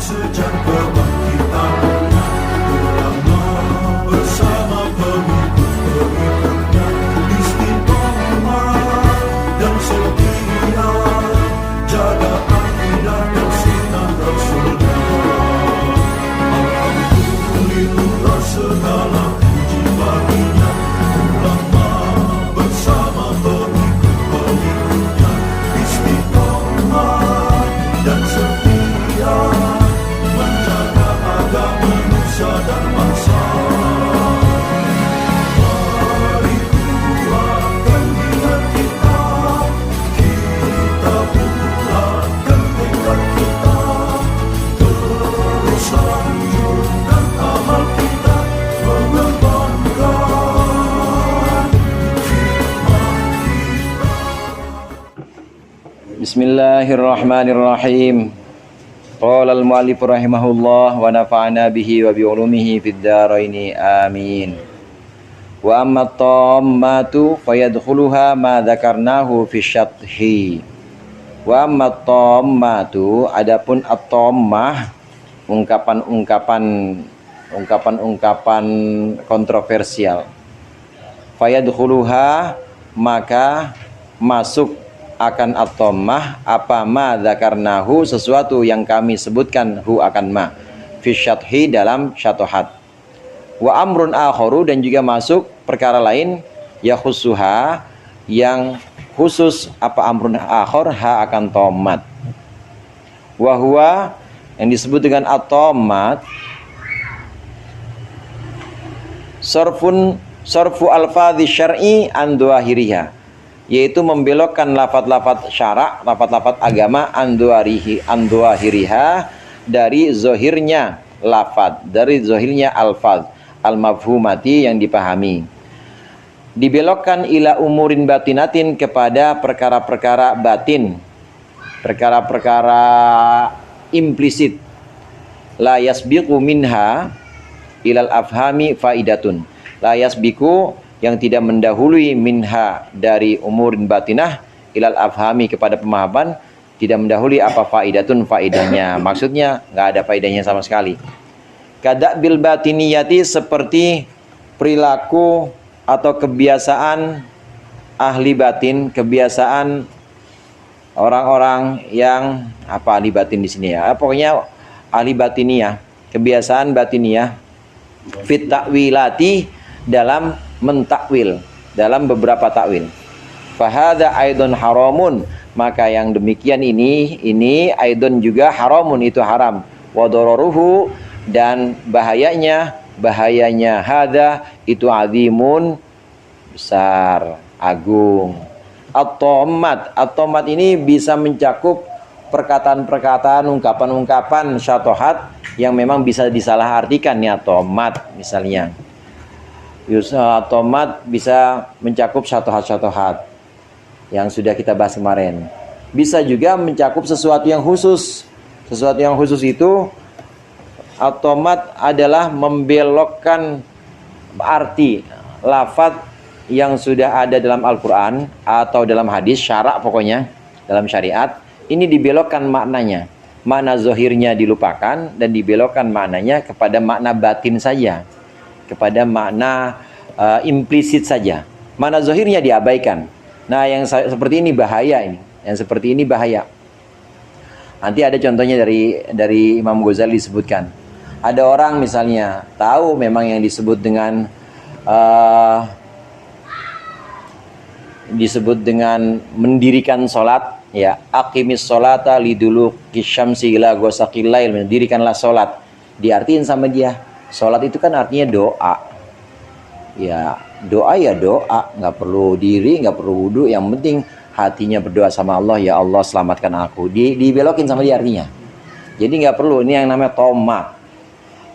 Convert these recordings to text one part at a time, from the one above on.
sejak kebangkitan ulama bersama pengikut-pengikutnya istiqomah dan setia jaga akidah dan sunnah Rasulullah. Alhamdulillah segala puji baginya ulama bersama pengikut-pengikutnya istiqomah dan setia menjaga agama nusa dan bangsa. Mari kuatkan niat kita, kita bulatkan tekad kita, terus lanjutkan amal kita, mengembangkan hikmah kita. Bismillahirrahmanirrahim. Qala al-mu'allif rahimahullah wa nafa'ana bihi wa bi ulumihi fid dharain amin. Wa amma at-tammatu fayadkhuluha ma dzakarnahu fi syathi. Wa amma at-tammatu, adapun at-tammah, ungkapan kontroversial. Fayadkhuluha, maka masuk akan at-tammah apa ma dzakarnahu, sesuatu yang kami sebutkan hu akan ma fi syathi, dalam syatohat. Wa amrun akharu, dan juga masuk perkara lain ya khusuha, yang khusus apa amrun akhar ha akan tomat. Wa huwa, yang disebut dengan at-tammat, sarfu alfadhi syar'i an dhahiriha, yaitu membelokkan lafaz-lafaz syara', lafaz-lafaz agama an dhahiriha, dari zohirnya lafaz, dari zohirnya alfaz al-mafhumati, yang dipahami, dibelokkan ila umurin batinatin, kepada perkara-perkara batin, perkara-perkara implisit. La yasbiqu minha ilal afhami faidatun. La yasbiqu, yang tidak mendahului, minha, dari umurin batinah, ilal afhami, kepada pemahaman, tidak mendahului apa faidatun, faidahnya. Maksudnya nggak ada faidahnya sama sekali. Kada bil batiniyati, seperti perilaku atau kebiasaan ahli batin, kebiasaan orang-orang yang apa ahli batin di sini ya. Pokoknya ahli batiniyah, kebiasaan batiniyah, fit ta'wilati, dalam mentakwil, dalam beberapa takwil. Fahadha aidon haramun, maka yang demikian ini aidon juga haramun, itu haram. Wadororuhu, dan bahayanya hadha itu azimun, besar, agung. At-tammat ini bisa mencakup perkataan-perkataan, ungkapan-ungkapan syatohat yang memang bisa disalahartikan ya. At-tammat misalnya, at-tammat bisa mencakup syatohat-syatohat yang sudah kita bahas kemarin. Bisa juga mencakup sesuatu yang khusus. Sesuatu yang khusus itu, at-tammat adalah membelokkan arti lafaz yang sudah ada dalam Al-Quran atau dalam hadis, syara' pokoknya, dalam syariat. Ini dibelokkan maknanya, makna zohirnya dilupakan, dan dibelokkan maknanya kepada makna batin saja, kepada makna implisit saja. Makna zohirnya diabaikan. Nah, yang seperti ini bahaya ini. Yang seperti ini bahaya. Nanti ada contohnya dari Imam Ghazali disebutkan. Ada orang misalnya tahu memang yang disebut dengan mendirikan sholat, ya, aqimis sholata liduluki syamsi ila ghasaqil lail, mendirikanlah sholat. Diartiin sama dia, sholat itu kan artinya doa. Ya, doa ya doa, nggak perlu diri, nggak perlu wudu, yang penting hatinya berdoa sama Allah, ya Allah selamatkan aku. Dibelokin sama dia artinya. Jadi nggak perlu, ini yang namanya toma.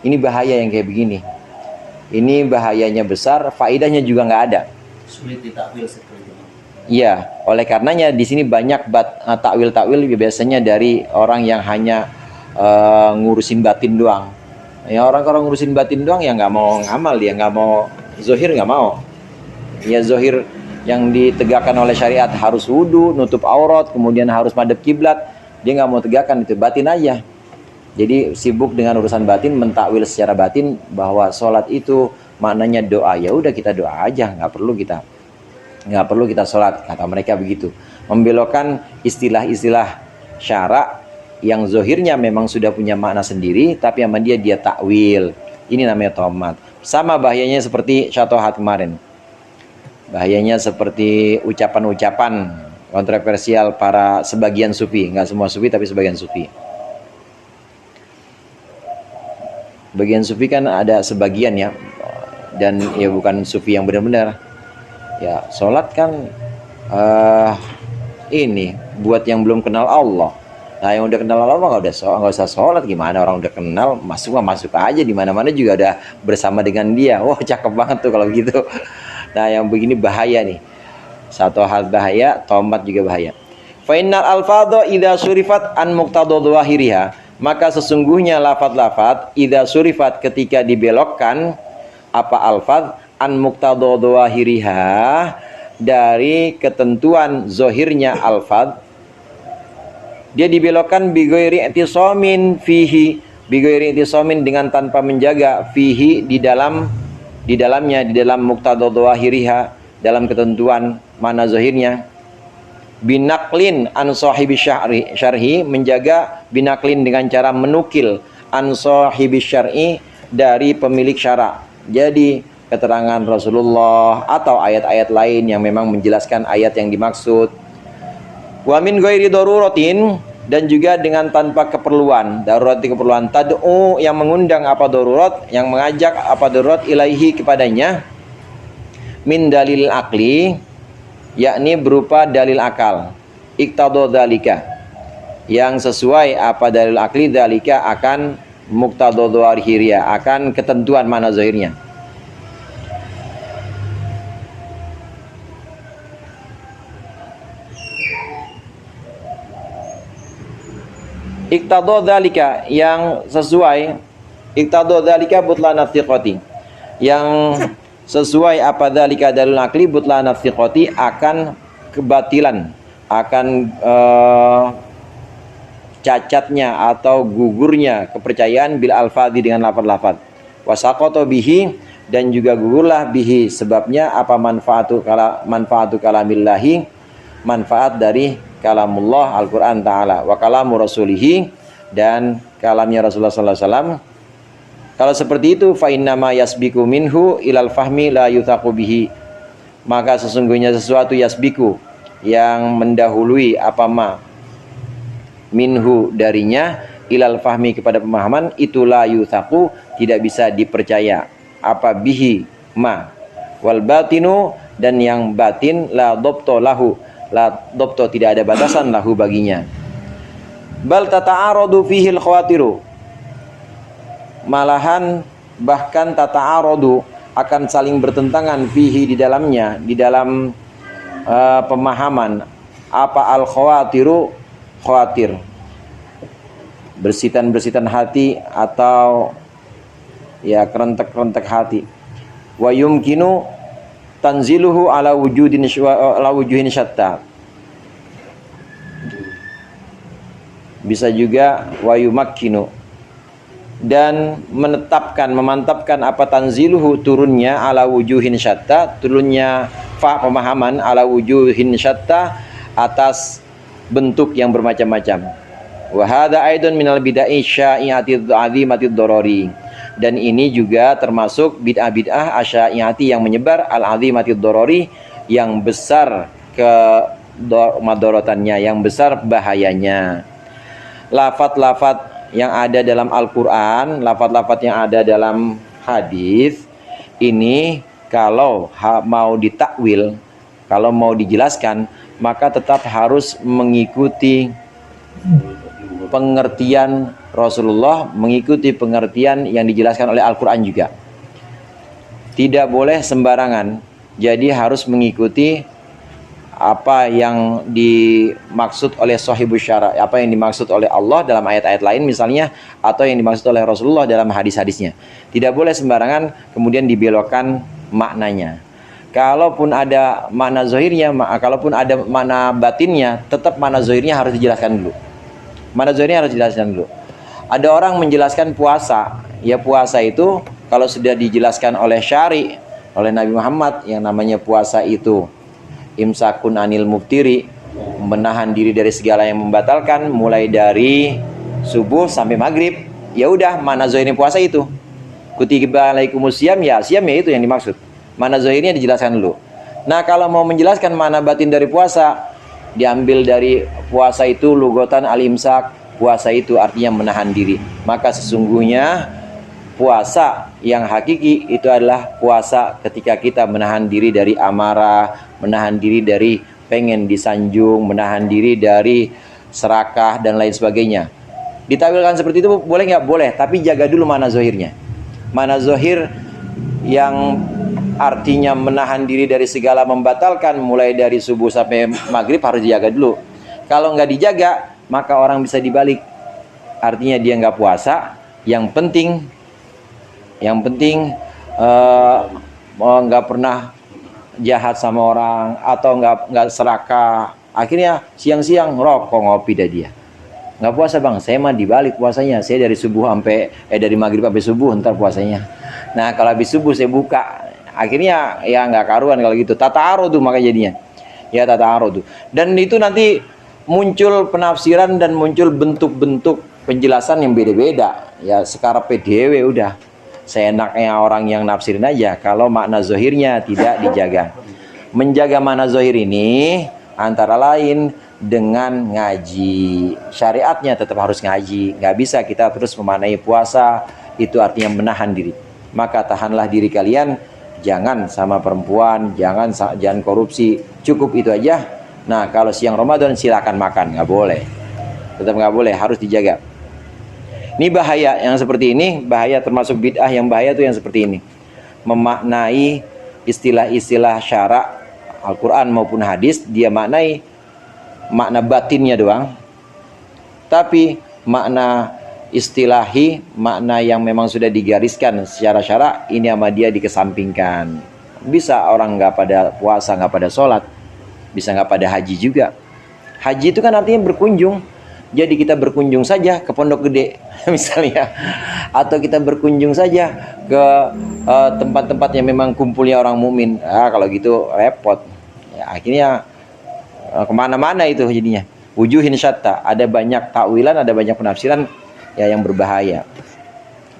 Ini bahaya yang kayak begini. Ini bahayanya besar, faedahnya juga nggak ada. Sulit ditakwil seperti itu. Iya, oleh karenanya di sini banyak takwil-takwil biasanya dari orang yang hanya ngurusin batin doang. Ya, orang-orang ngurusin batin doang ya nggak mau ngamal, dia nggak mau zohir, nggak mau. Ya zohir yang ditegakkan oleh syariat harus wudu, nutup aurat, kemudian harus madhab kiblat, dia nggak mau tegakkan itu, batin aja. Jadi sibuk dengan urusan batin, mentakwil secara batin bahwa sholat itu maknanya doa. Ya udah kita doa aja, nggak perlu kita sholat, kata mereka begitu. Membelokkan istilah-istilah syara yang zohirnya memang sudah punya makna sendiri, tapi sama dia takwil. Ini namanya tomat. Sama bahayanya seperti syatohat kemarin. Bahayanya seperti ucapan-ucapan kontroversial para sebagian sufi. Nggak semua sufi, tapi sebagian sufi. Bagian sufi kan ada sebagian ya, dan ya bukan sufi yang benar-benar. Ya sholat kan ini buat yang belum kenal Allah. Nah yang udah kenal Allah nggak usah sholat. Gimana orang udah kenal, masuk aja, di mana-mana juga udah bersama dengan dia. Wah cakep banget tuh kalau gitu. Nah yang begini bahaya nih. Satu hal bahaya, tomat juga bahaya. Fa innal alfadha idza surifat an muqtadha dhahiriha, maka sesungguhnya lafaz-lafaz idza surifat ketika dibelokkan apa alfaz an muqtadha dhahiriha, dari ketentuan zohirnya alfaz, dia dibelokkan bighairi i'tisamin fihi, bighairi i'tisamin dengan tanpa menjaga, fihi di dalamnya, di dalam muqtadha dhahiriha, dalam ketentuan mana zohirnya. Binaklin an sahibi syarhi, menjaga binaklin dengan cara menukil an sahibi syar'i, dari pemilik syara. Jadi keterangan Rasulullah atau ayat-ayat lain yang memang menjelaskan ayat yang dimaksud. Wa min ghairi daruratin, dan juga dengan tanpa keperluan, darurat keperluan, tad'u yang mengundang apa darurat, yang mengajak apa darurat, ilaihi kepadanya, min dalil akli, yakni berupa dalil akal, iqtadha dzalika, yang sesuai apa dalil akli, dzalika akan muqtadha dzahiriyah, akan ketentuan mana zahirnya. Iqtadha dzalika, yang sesuai, iqtadha dzalika butlan athiqati, yang sesuai apa dzalika dalil akli butlan athiqati, akan kebatilan, akan cacatnya atau gugurnya kepercayaan bil alfadhi, dengan lafaz-lafaz. Wasaqata bihi, dan juga gugurlah bihi sebabnya apa manfaatu kalamillahi, manfaat dari kalamullah Al-Quran Ta'ala, wa kalamu rasulihi, dan kalamnya Rasulullah SAW. Kalau seperti itu, fa innama yasbiku minhu ilal fahmi la yutaqu bihi, maka sesungguhnya sesuatu yasbiku, yang mendahului apa ma minhu darinya, ilal fahmi kepada pemahaman, itulah yutaqu tidak bisa dipercaya, apa bihi ma, wal batinu, dan yang batin la dhabta lahu, la dhabta tidak ada batasan lahu baginya. Bal tata'aradu fihi al-khawatiru, malahan bahkan tata'aradu akan saling bertentangan fihi, di dalamnya, di dalam pemahaman apa al-khawatiru, khawatir, bersitan hati atau ya kerentek hati. Wa yumkinu tanziluhu ala wujuhin syatta, bisa juga wa yumakkinu, dan menetapkan, memantapkan apa tanziluhu, turunnya, ala wujuhin syatta, turunnya fa pemahaman, ala wujuhin syatta, atas bentuk yang bermacam-macam. Wa hadza aidun minal bid'ah sya'i'ati azimatid darari, dan ini juga termasuk bid'ah asy'ariyati yang menyebar, al-azimatid darari, yang besar ke madaratannya, yang besar bahayanya. Lafaz-lafaz yang ada dalam Al-Quran, lafaz-lafaz yang ada dalam hadis ini, kalau mau ditakwil, kalau mau dijelaskan, maka tetap harus mengikuti pengertian Rasulullah, mengikuti pengertian yang dijelaskan oleh Al-Quran juga. Tidak boleh sembarangan, jadi harus mengikuti apa yang dimaksud oleh sahibus syara, apa yang dimaksud oleh Allah dalam ayat-ayat lain misalnya, atau yang dimaksud oleh Rasulullah dalam hadis-hadisnya. Tidak boleh sembarangan kemudian dibelokkan maknanya. Kalaupun ada makna zahirnya, kalaupun ada makna batinnya, tetap makna zahirnya harus dijelaskan dulu. Makna zahirnya harus dijelaskan dulu. Ada orang menjelaskan puasa, ya puasa itu kalau sudah dijelaskan oleh syari, oleh Nabi Muhammad, yang namanya puasa itu imsakun anil muftiri, menahan diri dari segala yang membatalkan, mulai dari subuh sampai maghrib. Ya udah, mana zohirnya puasa itu? Kutiba alaikumus syiyam, ya syiyam ya itu yang dimaksud. Mana zohirnya dijelaskan dulu. Nah, kalau mau menjelaskan mana batin dari puasa, diambil dari puasa itu lugotan al-imsak, puasa itu artinya menahan diri. Maka sesungguhnya puasa yang hakiki itu adalah puasa ketika kita menahan diri dari amarah, menahan diri dari pengen disanjung, menahan diri dari serakah dan lain sebagainya. Ditawilkan seperti itu boleh nggak? Boleh, tapi jaga dulu mana zohirnya. Mana zohir yang artinya menahan diri dari segala membatalkan, mulai dari subuh sampai maghrib harus dijaga dulu. Kalau nggak dijaga, maka orang bisa dibalik. Artinya dia nggak puasa. Yang penting nggak pernah jahat sama orang, atau nggak serakah. Akhirnya siang-siang rokok, ngopi dah dia. Nggak puasa bang, saya mah dibalik puasanya. Saya dari subuh dari maghrib sampai subuh ntar puasanya. Nah kalau habis subuh saya buka. Akhirnya ya nggak karuan kalau gitu. Tata aro tuh makanya jadinya. Ya tata aro tuh. Dan itu nanti muncul penafsiran dan muncul bentuk-bentuk penjelasan yang beda-beda. Ya sekarang PDW udah. Seenaknya orang yang nafsirin aja. Kalau makna zohirnya tidak dijaga. Menjaga makna zohir ini antara lain dengan ngaji. Syariatnya tetap harus ngaji. Nggak bisa kita terus memaknai puasa itu artinya menahan diri. Maka tahanlah diri kalian. Jangan sama perempuan, jangan korupsi, cukup itu aja. Nah kalau siang Ramadan silakan makan, nggak boleh, tetap nggak boleh, harus dijaga. Ini bahaya yang seperti ini, bahaya termasuk bid'ah yang bahaya tuh yang seperti ini, memaknai istilah-istilah syara Al-Quran maupun hadis, dia maknai makna batinnya doang, tapi makna istilahi, makna yang memang sudah digariskan secara syara, ini sama dia dikesampingkan. Bisa orang nggak pada puasa, nggak pada sholat, bisa nggak pada haji juga. Haji itu kan artinya berkunjung. Jadi kita berkunjung saja ke Pondok Gede misalnya, atau kita berkunjung saja ke tempat-tempat yang memang kumpulnya orang mukmin. Kalau gitu repot ya, akhirnya kemana-mana itu jadinya. Wujuhin syatta, ada banyak takwilan, ada banyak penafsiran ya yang berbahaya.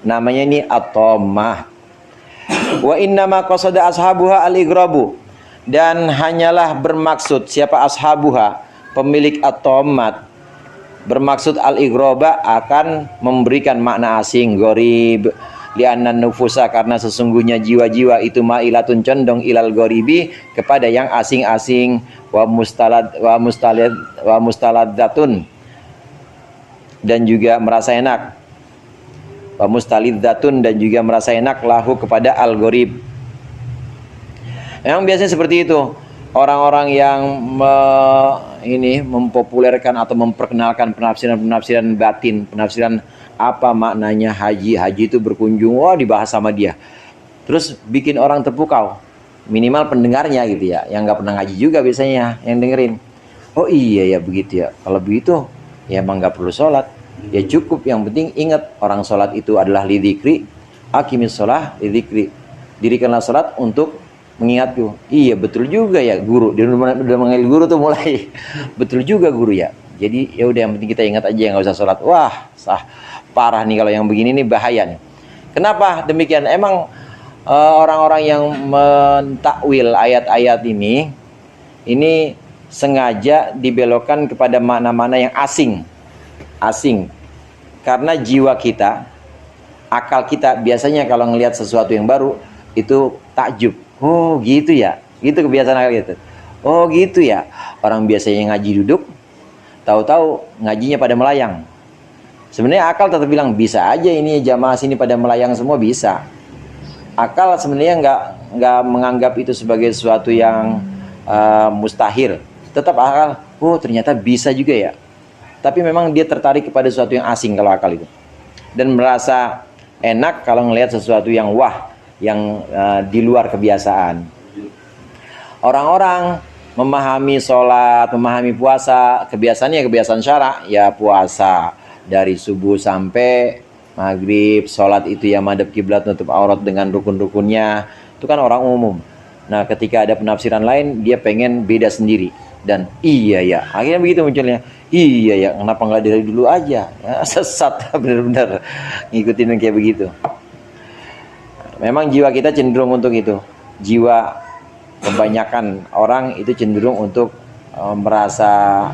Namanya ini at-tammah. Wa innama qasada ashabuha al-igrabu, dan hanyalah bermaksud siapa ashabuha, pemilik at-tammat, bermaksud al-igraba akan memberikan makna asing, gharib, li'anna nufusa, karena sesungguhnya jiwa-jiwa itu ma'ilatun, condong ilal gharibi, kepada yang asing-asing, wa mustaladzatun, dan juga merasa enak, wa mustalidzatun, dan juga merasa enak, lahu, kepada al-gharib. Yang biasanya seperti itu orang-orang yang mempopulerkan atau memperkenalkan penafsiran batin, penafsiran apa maknanya haji itu berkunjung, wah dibahas sama dia, terus bikin orang terpukau, minimal pendengarnya gitu ya, yang nggak pernah ngaji juga biasanya yang dengerin. Oh iya ya begitu ya, kalau begitu ya emang nggak perlu sholat, ya cukup yang penting ingat orang sholat itu adalah lidzikri, aqimis sholah lidzikri, dirikanlah sholat untuk mengingatku. Iya betul juga ya guru, dia udah manggil guru tuh mulai betul juga guru ya. Jadi ya udah yang penting kita ingat aja, nggak usah sholat. Wah parah nih kalau yang begini nih, bahaya nih. Kenapa demikian? Emang orang-orang yang mentakwil ayat-ayat ini sengaja dibelokkan kepada makna-makna yang asing, karena jiwa kita, akal kita biasanya kalau ngelihat sesuatu yang baru itu takjub. Oh gitu ya, gitu kebiasaan akal gitu. Oh gitu ya, orang biasanya ngaji duduk, tahu-tahu ngajinya pada melayang. Sebenarnya akal tetap bilang bisa aja ini jamaah sini pada melayang semua, bisa. Akal sebenarnya nggak menganggap itu sebagai sesuatu yang mustahil. Tetap akal, oh ternyata bisa juga ya. Tapi memang dia tertarik kepada sesuatu yang asing kalau akal itu, dan merasa enak kalau ngelihat sesuatu yang wah, yang di luar kebiasaan. Orang-orang memahami sholat, memahami puasa, kebiasaannya kebiasaan syara, ya puasa. dari subuh sampai maghrib, sholat itu yang madhab kiblat, nutup aurat dengan rukun-rukunnya, itu kan orang umum. Nah, ketika ada penafsiran lain, dia pengen beda sendiri. Dan iya ya, akhirnya begitu munculnya. Iya ya, kenapa nggak dari dulu aja? Ya, sesat bener-bener ngikutin yang kayak begitu. Memang jiwa kita cenderung untuk itu. Jiwa kebanyakan orang itu cenderung untuk merasa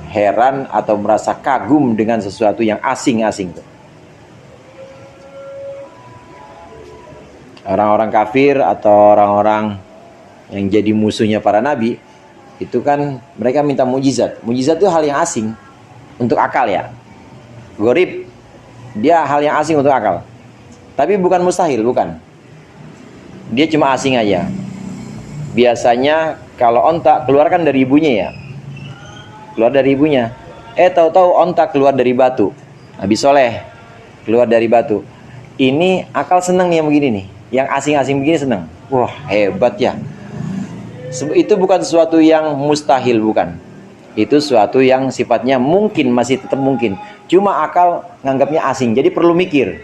heran atau merasa kagum dengan sesuatu yang asing-asing. Orang-orang kafir atau orang-orang yang jadi musuhnya para nabi, itu kan mereka minta mujizat. Mujizat itu hal yang asing untuk akal ya. Gharib, dia hal yang asing untuk akal. Tapi bukan mustahil, bukan. Dia cuma asing aja. Biasanya kalau onta keluarkan dari ibunya ya. Keluar dari ibunya. Tahu-tahu onta keluar dari batu. Nabi Soleh keluar dari batu. Ini akal seneng nih yang begini nih. Yang asing-asing begini seneng. Wah, hebat ya. Itu bukan sesuatu yang mustahil, bukan. Itu sesuatu yang sifatnya mungkin, masih tetap mungkin. Cuma akal nganggapnya asing, jadi perlu mikir.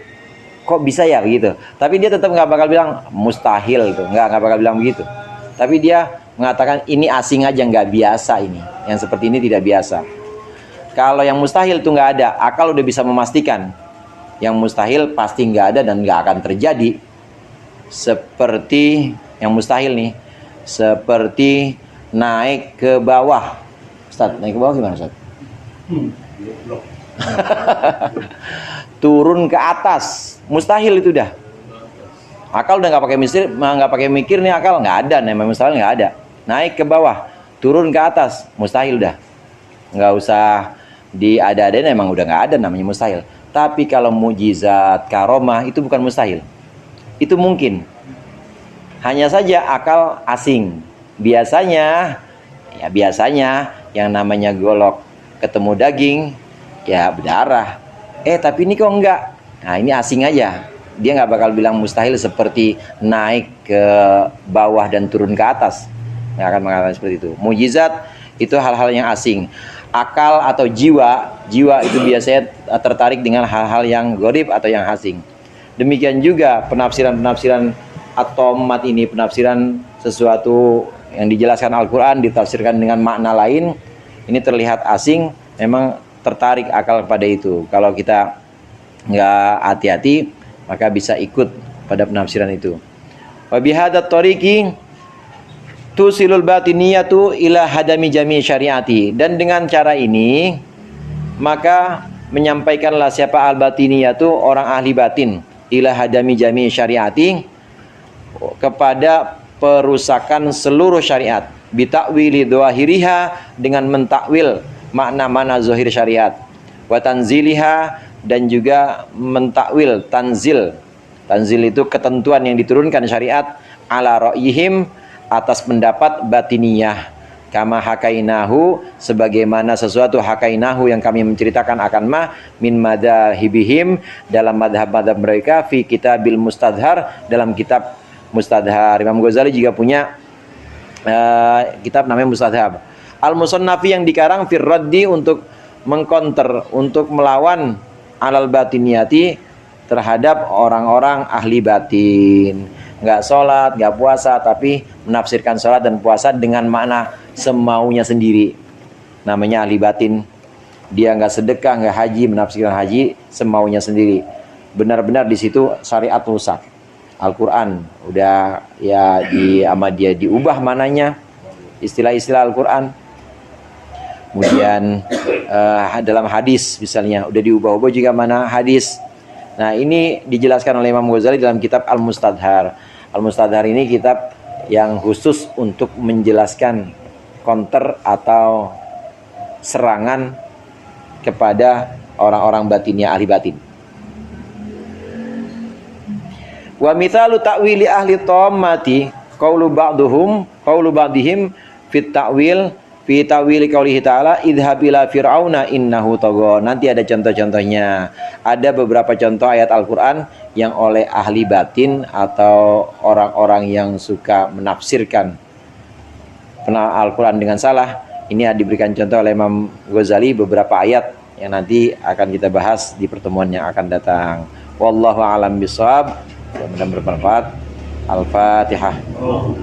Kok bisa ya begitu? Tapi dia tetap nggak bakal bilang mustahil itu, nggak bakal bilang begitu. Tapi dia mengatakan ini asing aja, nggak biasa ini. Yang seperti ini tidak biasa. Kalau yang mustahil itu nggak ada, akal udah bisa memastikan. Yang mustahil pasti nggak ada dan nggak akan terjadi. Seperti yang mustahil nih, seperti naik ke bawah. Ustaz, naik ke bawah gimana Ustaz? Turun ke atas, mustahil itu dah. Akal udah nggak pakai mikir nih, akal nggak ada, namanya mustahil nggak ada. Naik ke bawah, turun ke atas, mustahil dah. Nggak usah diada-adain, emang udah nggak ada namanya mustahil. Tapi kalau mujizat, karomah itu bukan mustahil. Itu mungkin. Hanya saja akal asing. Biasanya yang namanya golok ketemu daging, ya berdarah. Tapi ini kok enggak? Nah, ini asing aja. Dia nggak bakal bilang mustahil seperti naik ke bawah dan turun ke atas. Nggak akan mengatakan seperti itu. Mujizat itu hal-hal yang asing. Akal atau jiwa itu biasanya tertarik dengan hal-hal yang gharib atau yang asing. Demikian juga penafsiran-penafsiran atomat ini, penafsiran sesuatu yang dijelaskan Al-Quran ditafsirkan dengan makna lain, ini terlihat asing, memang tertarik akal pada itu. Kalau kita nggak hati-hati, maka bisa ikut pada penafsiran itu. Wa bihadat tariqi tusilul batiniyatu ila hadami jami syariati. Dan dengan cara ini, maka menyampaikanlah siapa al-batiniyatu, orang ahli batin, ila hadami jami syariati, kepada perusakan seluruh syariat, bitakwili dhahiriha, dengan mentakwil makna-makna zahir syariat, wa tanziliha, dan juga mentakwil tanzil. Tanzil itu ketentuan yang diturunkan syariat, ala ra'yihim, atas pendapat batiniyah, kama hakainahu, sebagaimana sesuatu hakainahu yang kami menceritakan akan min madhahibihim, dalam madhab-madhab mereka, fi kitabil mustadhar, dalam kitab mustadhar. Imam Ghazali juga punya kitab namanya Mustadhar. Al-Musannafi yang dikarang fir raddi, untuk mengkonter, untuk melawan alal batiniyati, terhadap orang-orang ahli batin. Nggak sholat, nggak puasa, tapi menafsirkan sholat dan puasa dengan makna semaunya sendiri. Namanya ahli batin. Dia nggak sedekah, nggak haji, menafsirkan haji semaunya sendiri. Benar-benar di situ syariat rusak. Al-Quran udah ya sama dia diubah mananya, istilah-istilah Al-Quran. Kemudian dalam hadis misalnya udah diubah-ubah juga mana hadis. Nah, ini dijelaskan oleh Imam Ghazali dalam kitab Al-Mustadhar. Al-Mustadhar ini kitab yang khusus untuk menjelaskan counter atau serangan kepada orang-orang batinnya, ahli batin. Wa mithalu ta'wili ahli tammati qaulu ba'dihim fit ta'wil fi ta'wili qaulihi ta'ala idhhab ila fir'auna innahu tagha. Nanti ada contoh-contohnya. Ada beberapa contoh ayat Al-Qur'an yang oleh ahli batin atau orang-orang yang suka menafsirkan Al-Qur'an dengan salah. Ini diberikan contoh oleh Imam Ghazali beberapa ayat yang nanti akan kita bahas di pertemuan yang akan datang. Wallahu a'lam bishawab. Mudah-mudahan bermanfaat. Al-Fatihah. Oh,